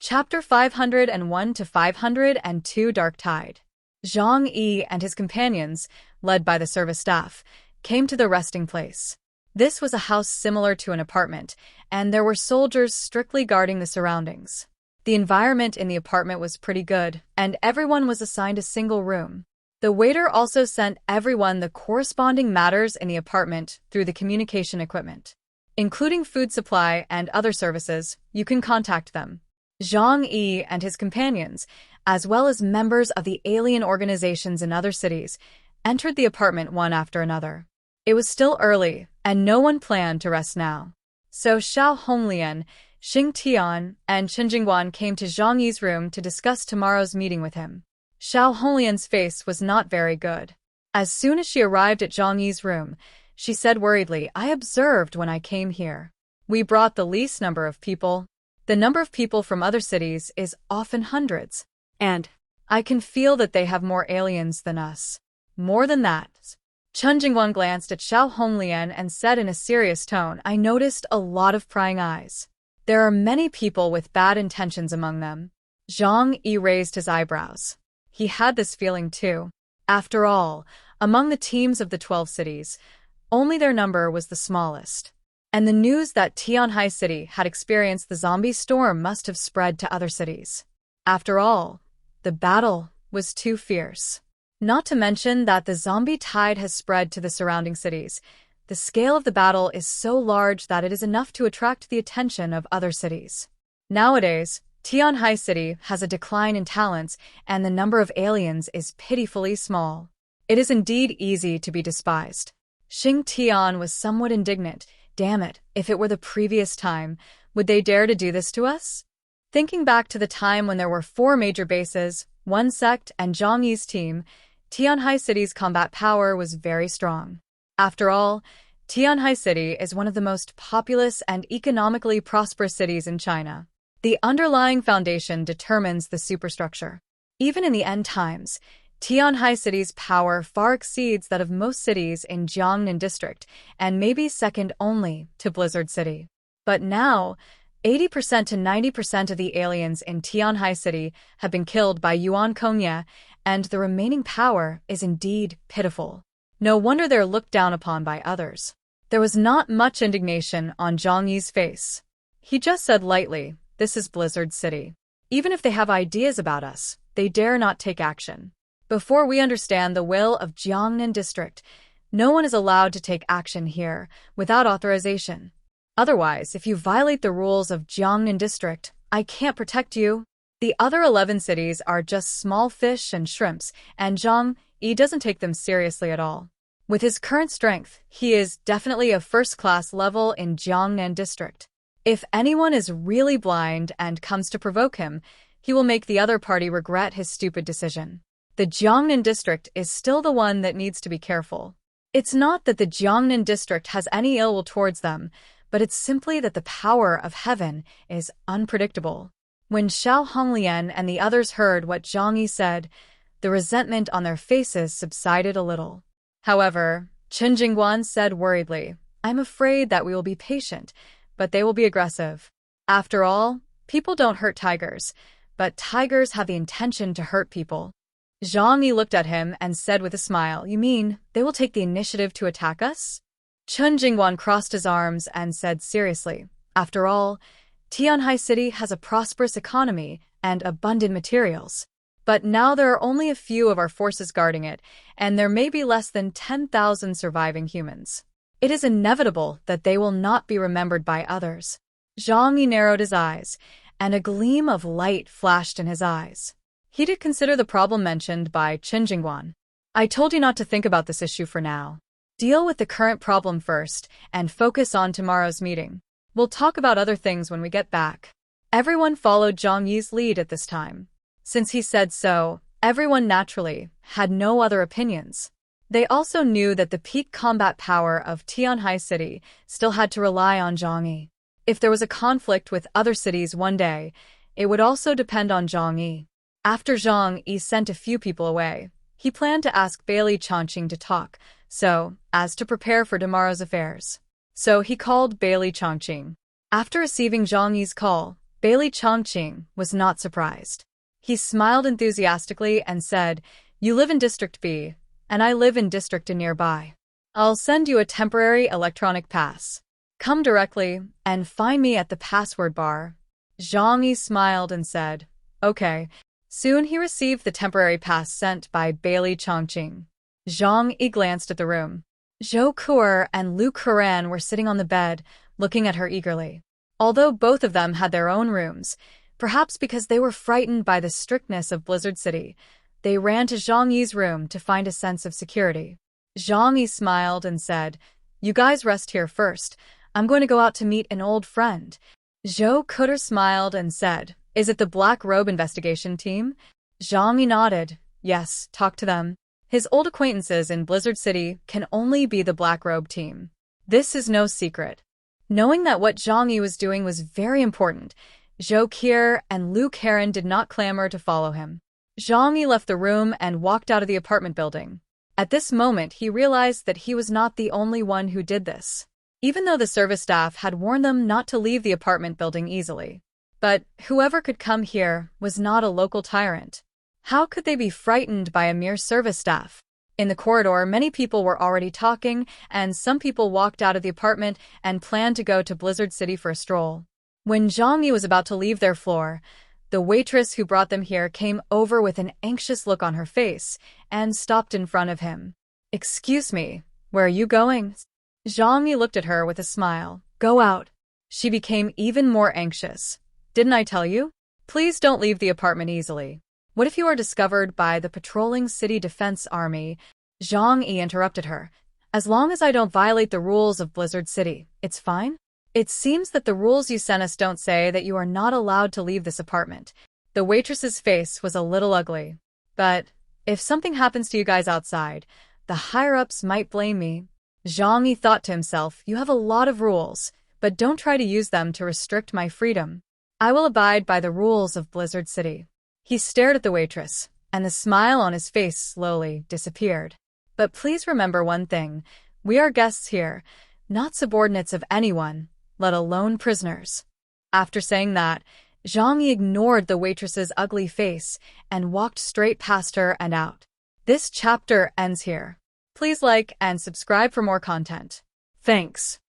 Chapter 501 to 502 Dark Tide. Zhang Yi and his companions, led by the service staff, came to the resting place. This was a house similar to an apartment, and there were soldiers strictly guarding the surroundings. The environment in the apartment was pretty good, and everyone was assigned a single room. The waiter also sent everyone the corresponding matters in the apartment through the communication equipment. Including food supply and other services, you can contact them. Zhang Yi and his companions, as well as members of the alien organizations in other cities, entered the apartment one after another. It was still early, and no one planned to rest now. So Xiao Honglian, Xing Tian, and Chen Jingguan came to Zhang Yi's room to discuss tomorrow's meeting with him. Xiao Honglian's face was not very good. As soon as she arrived at Zhang Yi's room, she said worriedly, "I observed when I came here. We brought the least number of people. The number of people from other cities is often hundreds. And I can feel that they have more aliens than us. More than that." Chen Jingguan glanced at Xiao Honglian and said in a serious tone, "I noticed a lot of prying eyes. There are many people with bad intentions among them." Zhang Yi raised his eyebrows. He had this feeling too. After all, among the teams of the 12 cities, only their number was the smallest. And the news that Tianhai City had experienced the zombie storm must have spread to other cities. After all, the battle was too fierce. Not to mention that the zombie tide has spread to the surrounding cities. The scale of the battle is so large that it is enough to attract the attention of other cities. Nowadays, Tianhai City has a decline in talents, and the number of aliens is pitifully small. It is indeed easy to be despised. Xing Tian was somewhat indignant. Damn it, if it were the previous time, would they dare to do this to us? Thinking back to the time when there were 4 major bases, 1 sect, and Zhang Yi's team, Tianhai City's combat power was very strong. After all, Tianhai City is one of the most populous and economically prosperous cities in China. The underlying foundation determines the superstructure. Even in the end times, Tianhai City's power far exceeds that of most cities in Jiangnan District and may be second only to Blizzard City. But now, 80% to 90% of the aliens in Tianhai City have been killed by Yuan Kongye, and the remaining power is indeed pitiful. No wonder they're looked down upon by others. There was not much indignation on Zhang Yi's face. He just said lightly, "This is Blizzard City. Even if they have ideas about us, they dare not take action. Before we understand the will of Jiangnan District, no one is allowed to take action here without authorization. Otherwise, if you violate the rules of Jiangnan District, I can't protect you." The other 11 cities are just small fish and shrimps, and Zhang Yi doesn't take them seriously at all. With his current strength, he is definitely a first-class level in Jiangnan District. If anyone is really blind and comes to provoke him, he will make the other party regret his stupid decision. The Jiangnan District is still the one that needs to be careful. It's not that the Jiangnan District has any ill will towards them, but it's simply that the power of heaven is unpredictable. When Xiao Honglian and the others heard what Zhang Yi said, the resentment on their faces subsided a little. However, Chen Jingguan said worriedly, "I'm afraid that we will be patient, but they will be aggressive. After all, people don't hurt tigers, but tigers have the intention to hurt people." Zhang Yi looked at him and said with a smile, "You mean they will take the initiative to attack us?" Chen Jingguan crossed his arms and said seriously, "After all, Tianhai City has a prosperous economy and abundant materials. But now there are only a few of our forces guarding it, and there may be less than 10,000 surviving humans. It is inevitable that they will not be remembered by others." Zhang Yi narrowed his eyes, and a gleam of light flashed in his eyes. He did consider the problem mentioned by Chen Jingguan. "I told you not to think about this issue for now. Deal with the current problem first and focus on tomorrow's meeting. We'll talk about other things when we get back." Everyone followed Zhang Yi's lead at this time. Since he said so, everyone naturally had no other opinions. They also knew that the peak combat power of Tianhai City still had to rely on Zhang Yi. If there was a conflict with other cities one day, it would also depend on Zhang Yi. After Zhang Yi sent a few people away, he planned to ask Bailey Chongqing to talk, so as to prepare for tomorrow's affairs. So he called Bailey Chongqing. After receiving Zhang Yi's call, Bailey Chongqing was not surprised. He smiled enthusiastically and said, "You live in District B, and I live in District A nearby. I'll send you a temporary electronic pass. Come directly and find me at the password bar." Zhang Yi smiled and said, "Okay." Soon he received the temporary pass sent by Bailey Chongqing. Zhang Yi glanced at the room. Zhou Kuer and Lu Kuran were sitting on the bed, looking at her eagerly. Although both of them had their own rooms, perhaps because they were frightened by the strictness of Blizzard City, they ran to Zhang Yi's room to find a sense of security. Zhang Yi smiled and said, "You guys rest here first. I'm going to go out to meet an old friend." Zhou Kuer smiled and said, "Is it the Black Robe investigation team?" Zhang Yi nodded. "Yes, talk to them. His old acquaintances in Blizzard City can only be the Black Robe team. This is no secret." Knowing that what Zhang Yi was doing was very important, Zhou Kuer and Lu Karen did not clamor to follow him. Zhang Yi left the room and walked out of the apartment building. At this moment, he realized that he was not the only one who did this, even though the service staff had warned them not to leave the apartment building easily. But whoever could come here was not a local tyrant. How could they be frightened by a mere service staff? In the corridor, many people were already talking, and some people walked out of the apartment and planned to go to Blizzard City for a stroll. When Zhang Yi was about to leave their floor, the waitress who brought them here came over with an anxious look on her face and stopped in front of him. "Excuse me, where are you going?" Zhang Yi looked at her with a smile. "Go out." She became even more anxious. "Didn't I tell you? Please don't leave the apartment easily. What if you are discovered by the patrolling city defense army?" Zhang Yi interrupted her. "As long as I don't violate the rules of Blizzard City, it's fine? It seems that the rules you sent us don't say that you are not allowed to leave this apartment." The waitress's face was a little ugly. "But if something happens to you guys outside, the higher-ups might blame me." Zhang Yi thought to himself, "You have a lot of rules, but don't try to use them to restrict my freedom. I will abide by the rules of Blizzard City." He stared at the waitress, and the smile on his face slowly disappeared. "But please remember one thing. We are guests here, not subordinates of anyone, let alone prisoners." After saying that, Zhang Yi ignored the waitress's ugly face and walked straight past her and out. This chapter ends here. Please like and subscribe for more content. Thanks.